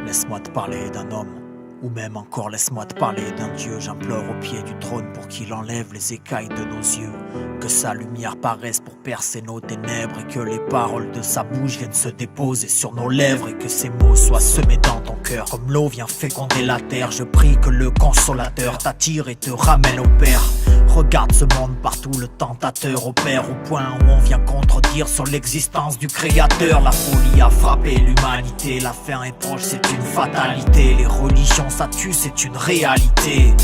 laisse-moi te parler d'un homme. Ou même encore laisse-moi te parler d'un Dieu. J'implore au pied du trône pour qu'il enlève les écailles de nos yeux, que sa lumière paraisse pour percer nos ténèbres, et que les paroles de sa bouche viennent se déposer sur nos lèvres, et que ces mots soient semés dans ton cœur comme l'eau vient féconder la terre. Je prie que le consolateur t'attire et te ramène au Père. Regarde ce monde partout, le tentateur opère, au point où on vient contredire sur l'existence du Créateur. La folie a frappé l'humanité, la fin est proche, c'est une fatalité. Les religions ça tue, c'est une réalité.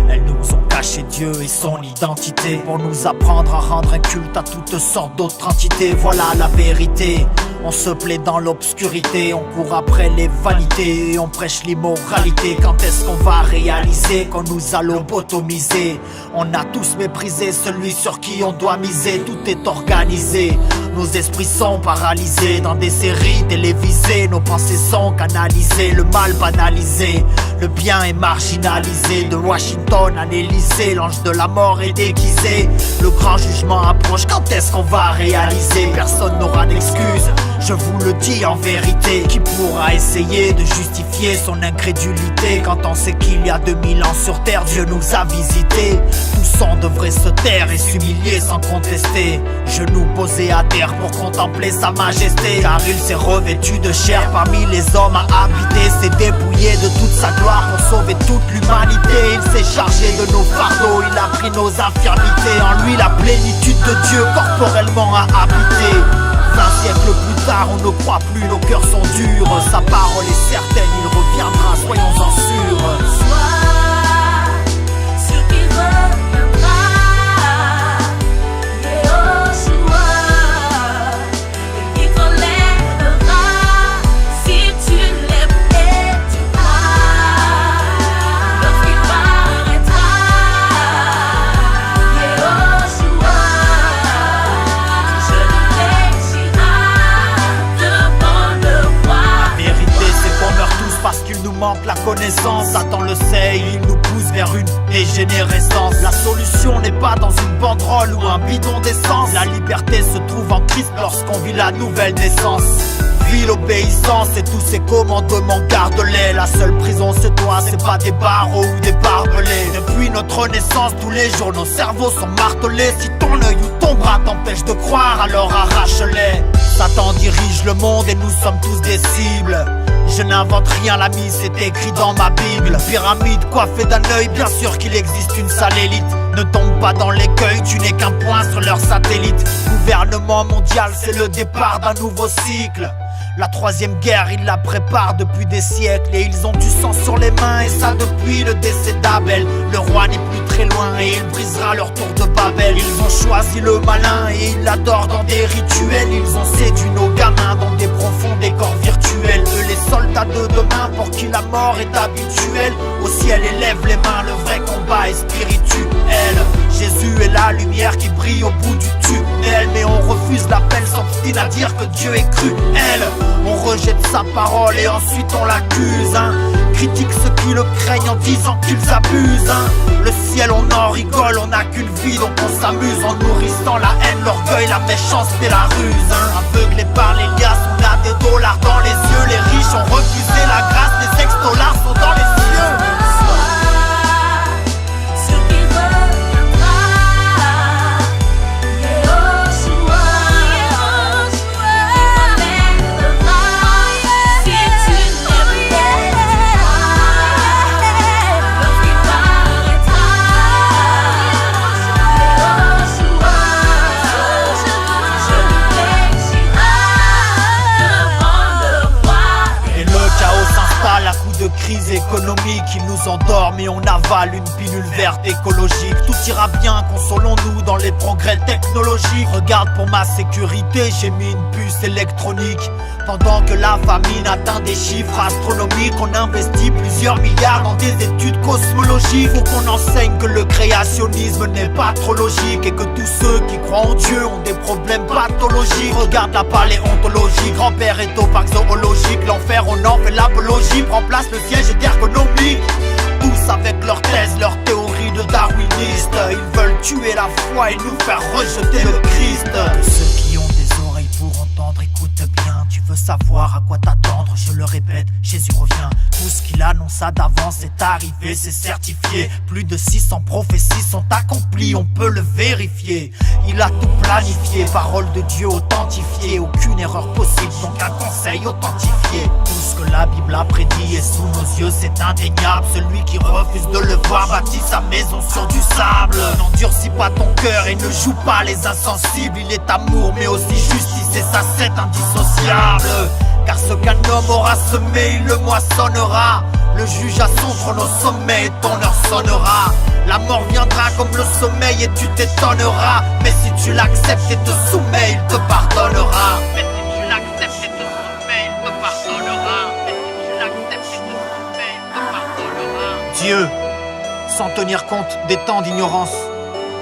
Elles nous ont caché Dieu et son identité, pour nous apprendre à rendre un culte à toutes sortes d'autres entités. Voilà la vérité. On se plaît dans l'obscurité, on court après les vanités et on prêche l'immoralité. Quand est-ce qu'on va réaliser qu'on nous a lobotomisé? On a tous méprisé celui sur qui on doit miser. Tout est organisé, nos esprits sont paralysés dans des séries télévisées. Nos pensées sont canalisées, le mal banalisé, le bien est marginalisé. De Washington à l'Elysée, l'ange de la mort est déguisé. Le grand jugement approche, quand est-ce qu'on va réaliser? Personne n'aura d'excuses, je vous le dis en vérité. Qui pourra essayer de justifier son incrédulité quand on sait qu'il y a 2000 ans sur terre Dieu nous a visités? Tout son devrait se taire et s'humilier sans contester, genoux posés à terre pour contempler sa majesté. Car il s'est revêtu de chair parmi les hommes à habiter, s'est dépouillé de toute sa gloire pour sauver toute l'humanité. Il s'est chargé de nos fardeaux, il a pris nos infirmités. En lui la plénitude de Dieu corporellement a habité. 20 siècles plus tard, on ne croit plus, nos cœurs sont durs. Sa parole est certaine, il reviendra, soyons-en sûrs. Manque la connaissance, Satan le sait, il nous pousse vers une dégénérescence. La solution n'est pas dans une banderole ou un bidon d'essence. La liberté se trouve en Christ lorsqu'on vit la nouvelle naissance. Vie l'obéissance et tous ses commandements, garde-les. La seule prison c'est toi, c'est pas des barreaux ou des barbelés. Depuis notre naissance, tous les jours nos cerveaux sont martelés. Si ton œil ou ton bras t'empêche de croire, alors arrache-les. Satan dirige le monde et nous sommes tous des cibles. Je n'invente rien, l'ami, c'est écrit dans ma Bible. Pyramide coiffée d'un œil, bien sûr qu'il existe une sale élite. Ne tombe pas dans l'écueil, tu n'es qu'un point sur leur satellite. Gouvernement mondial, c'est le départ d'un nouveau cycle. La troisième guerre, ils la préparent depuis des siècles. Et ils ont du sang sur les mains, et ça depuis le décès d'Abel. Le roi n'est plus très loin, et il brisera leur tour de Babel. Ils ont choisi le malin, et ils l'adorent dans des rituels. Ils ont séduit nos gamins dans des profonds décors virtuels. Eux les soldats de demain, pour qui la mort est habituelle. Au ciel élève les mains, le vrai combat est spirituel. Jésus est la lumière qui brille au bout du tunnel. Mais on refuse l'appel, s'obstine à dire que Dieu est cruel. On rejette sa parole et ensuite on l'accuse, hein. Critique ceux qui le craignent en disant qu'ils abusent, hein. Le ciel on en rigole, on n'a qu'une vie donc on s'amuse. En nourrissant la haine, l'orgueil, la méchanceté, la ruse, hein. Aveuglés par les liasses, on a des dollars dans les yeux. Les riches ont refusé la grâce, les ex-dollars sont dans les cieux. De crise économique, ils nous endorment et on avale une pilule verte écologique. Tout ira bien, consolons-nous dans les progrès technologiques. Regarde pour ma sécurité, j'ai mis une puce électronique. Pendant que la famine atteint des chiffres astronomiques, on investit plusieurs milliards dans des études cosmologiques. Faut qu'on enseigne que le créationnisme n'est pas trop logique, et que tous ceux qui croient en Dieu ont des problèmes pathologiques. Regarde la paléontologie, grand-père est au parc zoologique. L'enfer on en fait l'apologie, prend place le siège est ergonomique. Tous avec leurs thèses, leurs théories de darwinistes. Ils veulent tuer la foi et nous faire rejeter le Christ. Ceux qui ont des oreilles pour entendre, écoute bien. Tu veux savoir à quoi t'attendre, je le répète, Jésus revient. annonça d'avance est arrivé, c'est certifié. Plus de 600 prophéties sont accomplies, on peut le vérifier. Il a tout planifié, parole de Dieu authentifiée. Aucune erreur possible, donc un conseil authentifié. Tout ce que la Bible a prédit est sous nos yeux, c'est indéniable. Celui qui refuse de le voir bâtit sa maison sur du sable. N'endurcis pas ton cœur et ne joue pas les insensibles. Il est amour mais aussi justice et ça c'est indissociable. Car ce qu'un homme aura semé, il le moissonnera. Le juge à son trône au sommet et ton heure sonnera. La mort viendra comme le sommeil et tu t'étonneras. Mais si tu l'acceptes et te soumets, il te pardonnera. Mais si tu l'acceptes et te soumets, il te pardonnera. Mais si tu l'acceptes et te soumets, il te pardonnera. Dieu, sans tenir compte des temps d'ignorance,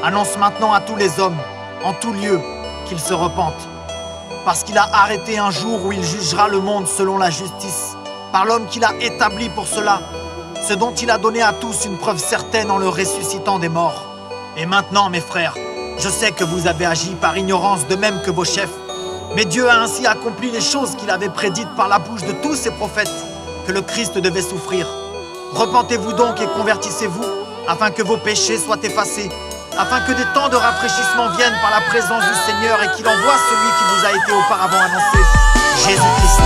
annonce maintenant à tous les hommes, en tout lieu, qu'ils se repentent. Parce qu'il a arrêté un jour où il jugera le monde selon la justice, par l'homme qu'il a établi pour cela, ce dont il a donné à tous une preuve certaine en le ressuscitant des morts. Et maintenant, mes frères, je sais que vous avez agi par ignorance de même que vos chefs, mais Dieu a ainsi accompli les choses qu'il avait prédites par la bouche de tous ses prophètes, que le Christ devait souffrir. Repentez-vous donc et convertissez-vous, afin que vos péchés soient effacés, afin que des temps de rafraîchissement viennent par la présence du Seigneur et qu'il envoie celui qui vous a été auparavant annoncé, Jésus-Christ.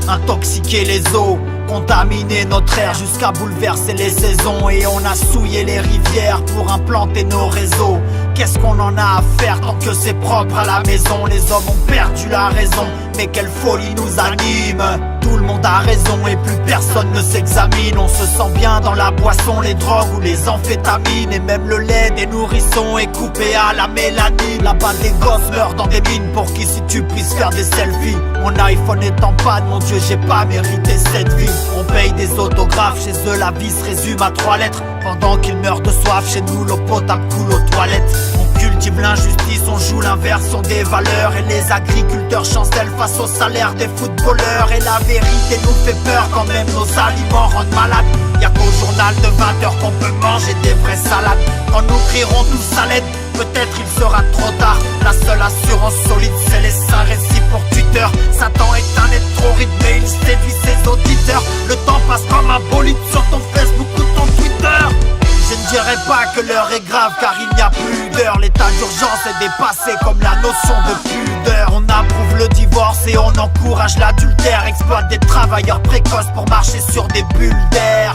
Intoxiquer les eaux, contaminer notre air jusqu'à bouleverser les saisons. Et on a souillé les rivières pour implanter nos réseaux. Qu'est-ce qu'on en a à faire tant que c'est propre à la maison? Les hommes ont perdu la raison, mais quelle folie nous anime. Tout le monde a raison et plus personne ne s'examine. On se sent bien dans la boisson, les drogues ou les amphétamines. Et même le lait des nourrissons est coupé à la mélanine. Là-bas des gosses meurent dans des mines pour qu'ici tu puisses faire des selfies. Mon iPhone est en panne, mon Dieu j'ai pas mérité cette vie. On paye des autographes, chez eux la vie se résume à 3 lettres. Pendant qu'ils meurent de soif, chez nous l'eau potable coule aux toilettes. On cultive l'injustice, on joue l'inversion des valeurs. Et les agriculteurs chancellent face au salaire des footballeurs. Et la vérité nous fait peur quand même nos aliments rendent malades. Y'a qu'au journal de 20h qu'on peut manger des vraies salades. Quand nous crierons tous à l'aide, peut-être il sera trop tard. La seule assurance solide c'est les saints récits pour Twitter. Satan est un être trop rythmé, il séduit ses auditeurs. Le temps passe comme un bolide sur ton Facebook ou ton Twitter. Je ne dirais pas que l'heure est grave car il n'y a plus d'heure. L'état d'urgence est dépassé comme la notion de pudeur. On approuve le divorce et on encourage l'adultère. Exploite des travailleurs précoces pour marcher sur des bulles d'air.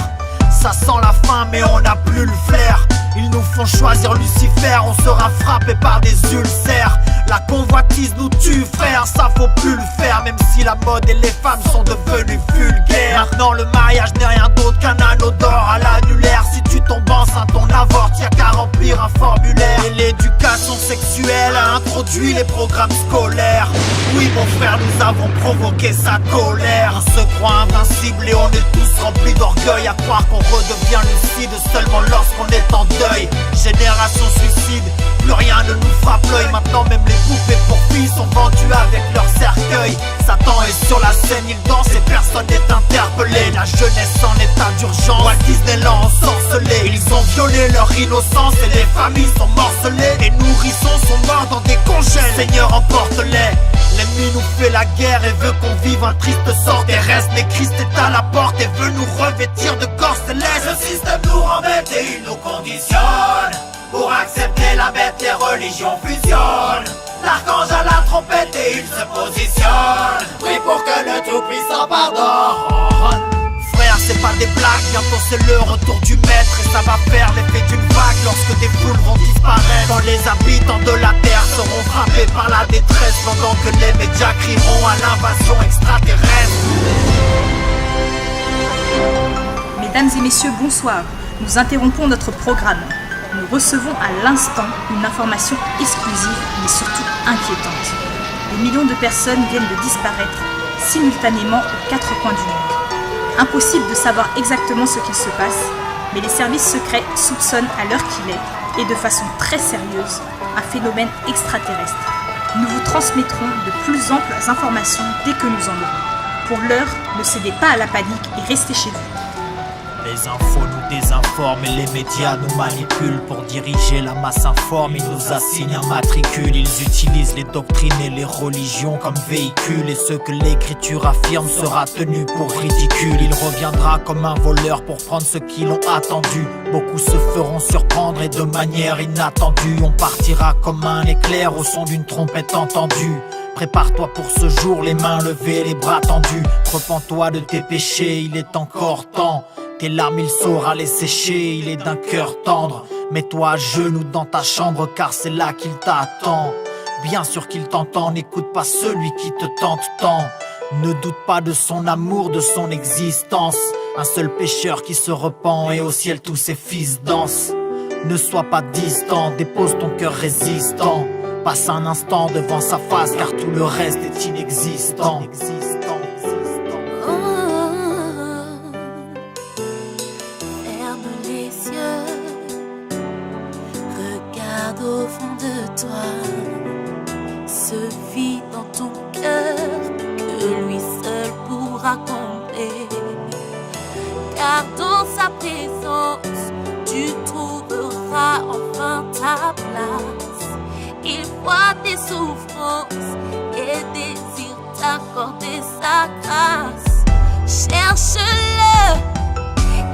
Ça sent la faim mais on n'a plus le flair. Ils nous font choisir Lucifer, on sera frappé par des ulcères. La convoitise nous tue frère, ça faut plus le faire. Même si la mode et les femmes sont devenues vulgaires. Maintenant le mariage n'est rien d'autre qu'un anneau d'or à l'annulaire. Si tu tombes enceinte on avorte, y'a qu'à remplir un formulaire. Et l'éducation sexuelle a introduit les programmes scolaires. Oui mon frère, nous avons provoqué sa colère. On se croit invincible et on est tous remplis d'orgueil. À croire qu'on redevient lucide seulement lorsqu'on est en deuil. Génération suicide, plus rien ne nous frappe l'œil. Maintenant même les poupées pour filles sont vendues avec leur cercueil. Satan est sur la scène, il danse et personne n'est interpellé. La jeunesse en état d'urgence, Walt Disneyland ensorcelé. Ils ont violé leur innocence et les familles sont morcelées. Les nourrissons sont morts dans des congèles, Seigneur emporte-les. L'ennemi nous fait la guerre et veut qu'on vive un triste sort terrestre. Mais Christ est à la porte et veut nous revêtir de corps célestes. Le système nous rembête et il nous conditionne. Pour accepter la bête, les religions fusionnent. L'archange à la trompette et il se positionne. Prie pour que le Tout-Puissant pardonne. Frère, c'est pas des blagues, bientôt c'est le retour du maître. Et ça va faire l'effet d'une vague lorsque des foules vont disparaître. Quand les habitants de la terre seront frappés par la détresse. Pendant que les médias crieront à l'invasion extraterrestre. Mesdames et messieurs, bonsoir. Nous interrompons notre programme. Nous recevons à l'instant une information exclusive mais surtout inquiétante. Des millions de personnes viennent de disparaître simultanément aux 4 coins du monde. Impossible de savoir exactement ce qu'il se passe, Mais les services secrets soupçonnent à l'heure qu'il est, et de façon très sérieuse, un phénomène extraterrestre. Nous vous transmettrons de plus amples informations dès que nous en aurons. Pour l'heure, ne cédez pas à la panique et restez chez vous. Les infos nous désinforment et les médias nous manipulent. Pour diriger la masse informe, ils nous assignent un matricule. Ils utilisent les doctrines et les religions comme véhicules. Et ce que l'écriture affirme sera tenu pour ridicule. Il reviendra comme un voleur pour prendre ceux qui l'ont attendu. Beaucoup se feront surprendre et de manière inattendue. On partira comme un éclair au son d'une trompette entendue. Prépare-toi pour ce jour, les mains levées, les bras tendus. Repens-toi de tes péchés, il est encore temps. Tes larmes il saura les sécher, il est d'un cœur tendre. Mets-toi à genoux dans ta chambre car c'est là qu'il t'attend. Bien sûr qu'il t'entend, n'écoute pas celui qui te tente tant. Ne doute pas de son amour, de son existence. Un seul pécheur qui se repent et au ciel tous ses fils dansent. Ne sois pas distant, dépose ton cœur résistant. Passe un instant devant sa face car tout le reste est inexistant. Au fond de toi, se vit dans ton cœur que lui seul pourra combler. Car dans sa présence, tu trouveras enfin ta place. Il voit tes souffrances et désire t'accorder sa grâce. Cherche-le,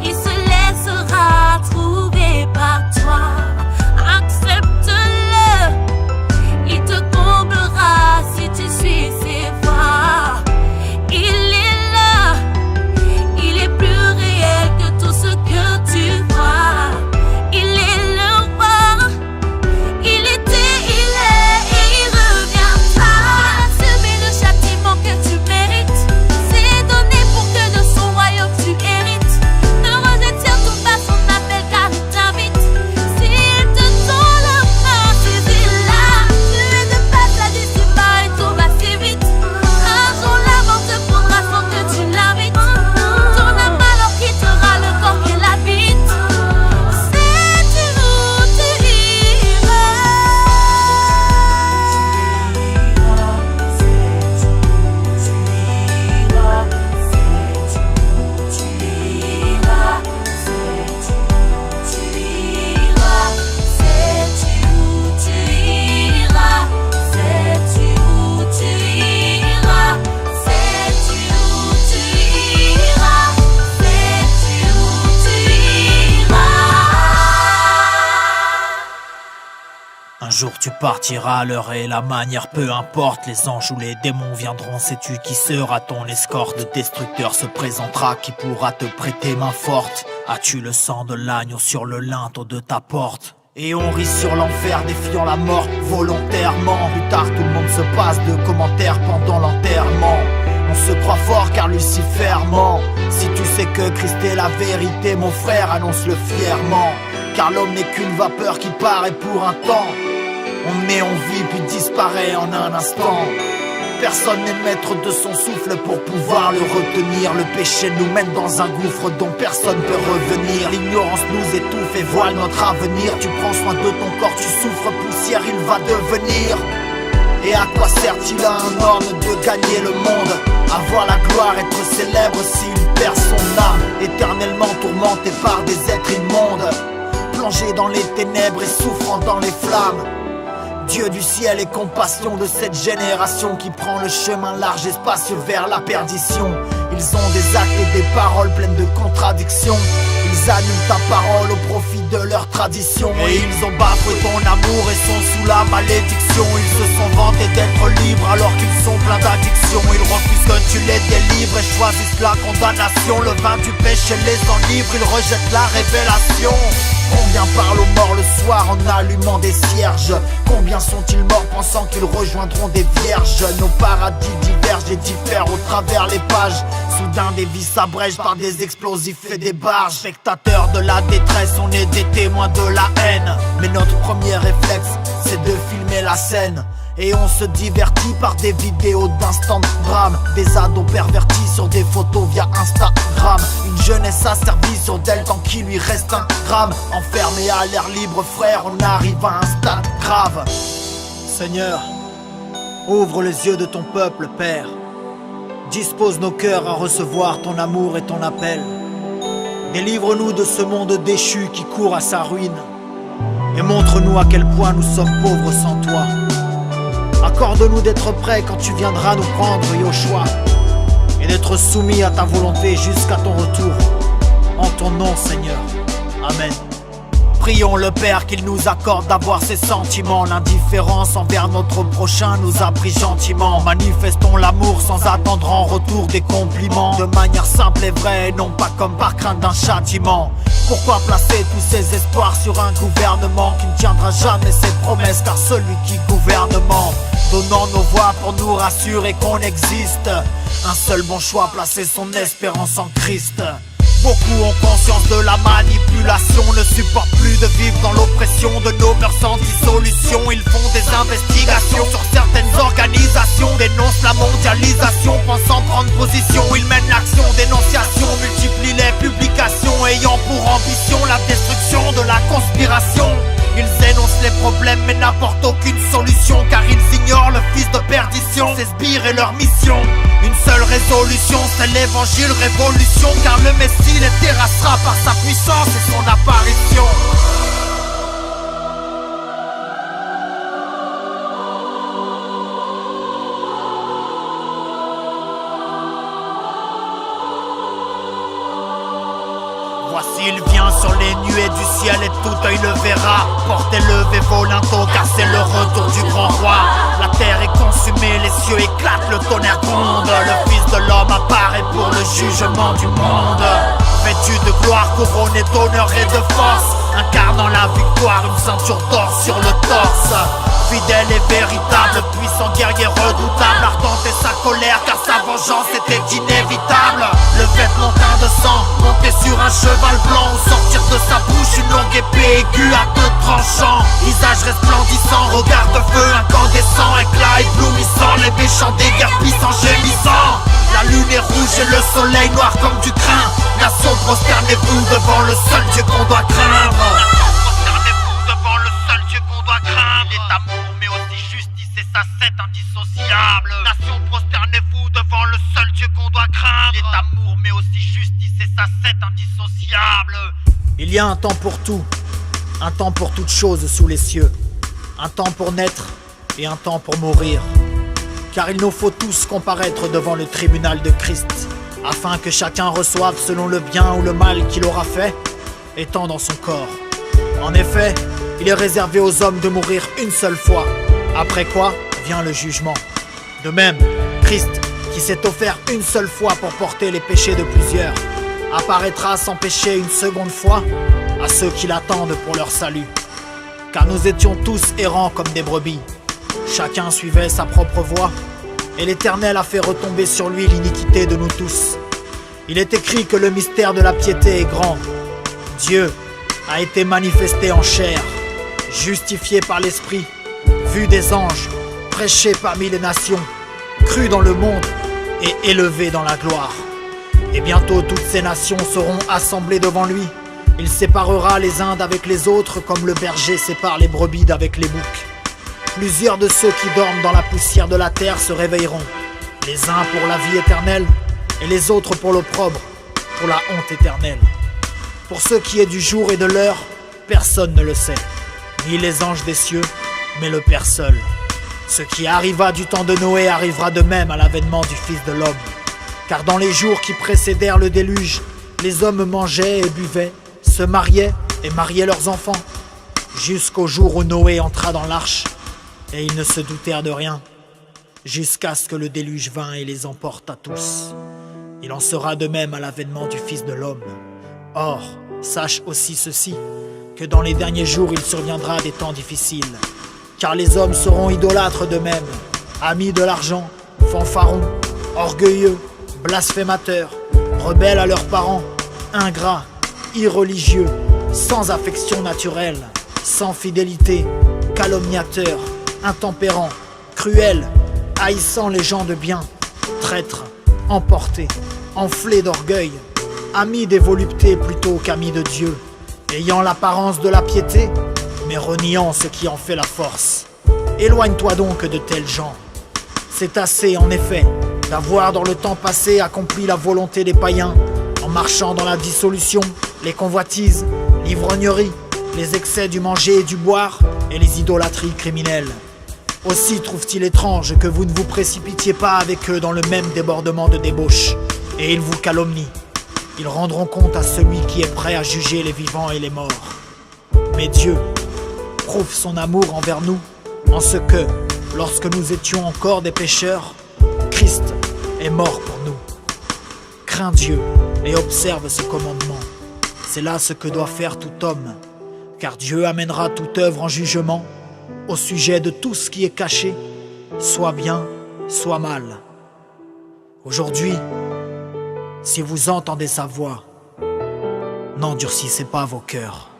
il se laissera trouver par toi. Accepte-le, il te comblera si tu suis ses voies. Il est là, il est plus réel que tout ce que tu vois. Il est le roi, il était, il est et il reviendra. Subis le châtiment que tu mérites, c'est donné pour que de son royaume tu hérites. Ne rejette surtout pas son appel car il t'invite. Un jour tu partiras, l'heure et la manière, peu importe. Les anges ou les démons viendront, sais-tu qui sera ton escorte? Le destructeur se présentera, qui pourra te prêter main forte? As-tu le sang de l'agneau sur le linteau de ta porte? Et on rit sur l'enfer, défiant la mort volontairement. Plus tard tout le monde se passe de commentaires pendant l'enterrement. On se croit fort car Lucifer ment. Si tu sais que Christ est la vérité, mon frère, annonce-le fièrement. Car l'homme n'est qu'une vapeur qui paraît pour un temps. On naît, on vit, puis disparaît en un instant. Personne n'est maître de son souffle pour pouvoir le retenir. Le péché nous mène dans un gouffre dont personne peut revenir. L'ignorance nous étouffe et voile notre avenir. Tu prends soin de ton corps, tu souffres, poussière il va devenir. Et à quoi sert-il à un homme de gagner le monde? Avoir la gloire, être célèbre s'il perd son âme. Éternellement tourmenté par des êtres immondes, plongé dans les ténèbres et souffrant dans les flammes. Dieu du ciel et compassion de cette génération qui prend le chemin large et spacieux vers la perdition. Ils ont des actes et des paroles pleines de contradictions. Ils annulent ta parole au profit de leur tradition. Et ils ont bafoué ton amour et sont sous la malédiction. Ils se sont vantés d'être libres alors qu'ils sont pleins d'addiction. Ils refusent que tu les délivres et choisissent la condamnation. Le vin du péché les enivre, ils rejettent la révélation. Combien parlent aux morts le soir en allumant des cierges? Combien sont-ils morts pensant qu'ils rejoindront des vierges? Nos paradis divergent et diffèrent au travers les pages. Soudain des vies s'abrègent par des explosifs et des barges. Spectateurs de la détresse, on est des témoins de la haine. Mais notre premier réflexe, c'est de filmer la scène Et on se divertit par des vidéos d'instant drame. Des ados pervertis sur des photos via Instagram. Une jeunesse asservie sur d'elle tant qu'il lui reste un gramme. Enfermé à l'air libre frère, on arrive à un stade grave. Seigneur, ouvre les yeux de ton peuple, Père. Dispose nos cœurs à recevoir ton amour et ton appel. Délivre-nous de ce monde déchu qui court à sa ruine. Et montre-nous à quel point nous sommes pauvres sans toi. Accorde-nous d'être prêts quand tu viendras nous prendre, Yoshua, et d'être soumis à ta volonté jusqu'à ton retour. En ton nom, Seigneur. Amen. Prions le Père qu'il nous accorde d'avoir ses sentiments. L'indifférence envers notre prochain nous a pris gentiment. Manifestons l'amour sans attendre en retour des compliments. De manière simple et vraie, non pas comme par crainte d'un châtiment. Pourquoi placer tous ces espoirs sur un gouvernement qui ne tiendra jamais ses promesses? Car celui qui gouvernement, donnant nos voix pour nous rassurer qu'on existe. Un seul bon choix, placer son espérance en Christ. Beaucoup ont conscience de la manipulation, ne supportent plus de vivre dans l'oppression de nos mœurs sans dissolution. Ils font des investigations sur certaines organisations, dénoncent la mondialisation, pensant prendre position. Ils mènent l'action, dénonciation, multiplient les publications, ayant pour ambition la destruction de la conspiration. Ils énoncent les problèmes mais n'apportent aucune solution, car ils ignorent le fils de perdition, ses sbires et leur mission. Une seule résolution, c'est l'évangile révolution, car le Messie les terrassera par sa puissance et son apparition. Voici il vient sur les nuées du ciel et tout œil le verra. Portez levé volanto car c'est le retour du grand roi. La terre est consumée, les cieux éclatent, le tonnerre gronde. Le fils de l'homme apparaît pour le jugement du monde. Vêtu de gloire, couronné d'honneur et de force, incarnant la victoire, une ceinture d'or sur le torse. Fidèle et véritable, puissant guerrier redoutable, ardent et sa colère car sa vengeance était inévitable. Le vêtement teint de sang, monté sur un cheval blanc, ou sortir de sa bouche une longue épée aiguë à deux tranchants. Visage resplendissant, regard de feu incandescent, éclat éblouissant, les méchants déguerpissent en gémissant. La lune est rouge et le soleil noir comme du crin. Nation, prosternez-vous devant le seul Dieu qu'on doit craindre. Devant le seul Dieu qu'on doit craindre. Il est amour mais aussi justice et ça c'est indissociable. Nation, prosternez-vous devant le seul Dieu qu'on doit craindre. Il est amour mais aussi justice et ça c'est indissociable. Il y a un temps pour tout, un temps pour toute chose sous les cieux, un temps pour naître et un temps pour mourir. Car il nous faut tous comparaître devant le tribunal de Christ, afin que chacun reçoive selon le bien ou le mal qu'il aura fait, étant dans son corps. En effet, il est réservé aux hommes de mourir une seule fois, après quoi vient le jugement. De même, Christ, qui s'est offert une seule fois pour porter les péchés de plusieurs, apparaîtra sans péché une seconde fois à ceux qui l'attendent pour leur salut. Car nous étions tous errants comme des brebis, chacun suivait sa propre voie, et l'Éternel a fait retomber sur lui l'iniquité de nous tous. Il est écrit que le mystère de la piété est grand. Dieu a été manifesté en chair, justifié par l'Esprit, vu des anges, prêché parmi les nations, cru dans le monde et élevé dans la gloire. Et bientôt toutes ces nations seront assemblées devant lui. Il séparera les uns d'avec les autres comme le berger sépare les brebis d'avec les boucs. Plusieurs de ceux qui dorment dans la poussière de la terre se réveilleront, les uns pour la vie éternelle et les autres pour l'opprobre, pour la honte éternelle. Pour ce qui est du jour et de l'heure, personne ne le sait, ni les anges des cieux, mais le Père seul. Ce qui arriva du temps de Noé arrivera de même à l'avènement du Fils de l'homme. Car dans les jours qui précédèrent le déluge, les hommes mangeaient et buvaient, se mariaient et mariaient leurs enfants, jusqu'au jour où Noé entra dans l'arche, et ils ne se doutèrent de rien, jusqu'à ce que le déluge vint et les emporte à tous. Il en sera de même à l'avènement du Fils de l'homme. Or, sache aussi ceci, que dans les derniers jours il surviendra des temps difficiles, car les hommes seront idolâtres d'eux-mêmes, amis de l'argent, fanfarons, orgueilleux, blasphémateurs, rebelles à leurs parents, ingrats, irreligieux, sans affection naturelle, sans fidélité, calomniateurs, intempérants, cruel, haïssant les gens de bien, traître, emporté, enflé d'orgueil, ami des voluptés plutôt qu'ami de Dieu, ayant l'apparence de la piété, mais reniant ce qui en fait la force. Éloigne-toi donc de tels gens. C'est assez, en effet, d'avoir dans le temps passé accompli la volonté des païens, en marchant dans la dissolution, les convoitises, l'ivrognerie, les excès du manger et du boire, et les idolâtries criminelles. Aussi trouve-t-il étrange que vous ne vous précipitiez pas avec eux dans le même débordement de débauche, et ils vous calomnient. Ils rendront compte à celui qui est prêt à juger les vivants et les morts. Mais Dieu prouve son amour envers nous, en ce que, lorsque nous étions encore des pécheurs, Christ est mort pour nous. Crains Dieu et observe ses commandements. C'est là ce que doit faire tout homme, car Dieu amènera toute œuvre en jugement au sujet de tout ce qui est caché, soit bien, soit mal. Aujourd'hui, si vous entendez sa voix, n'endurcissez pas vos cœurs.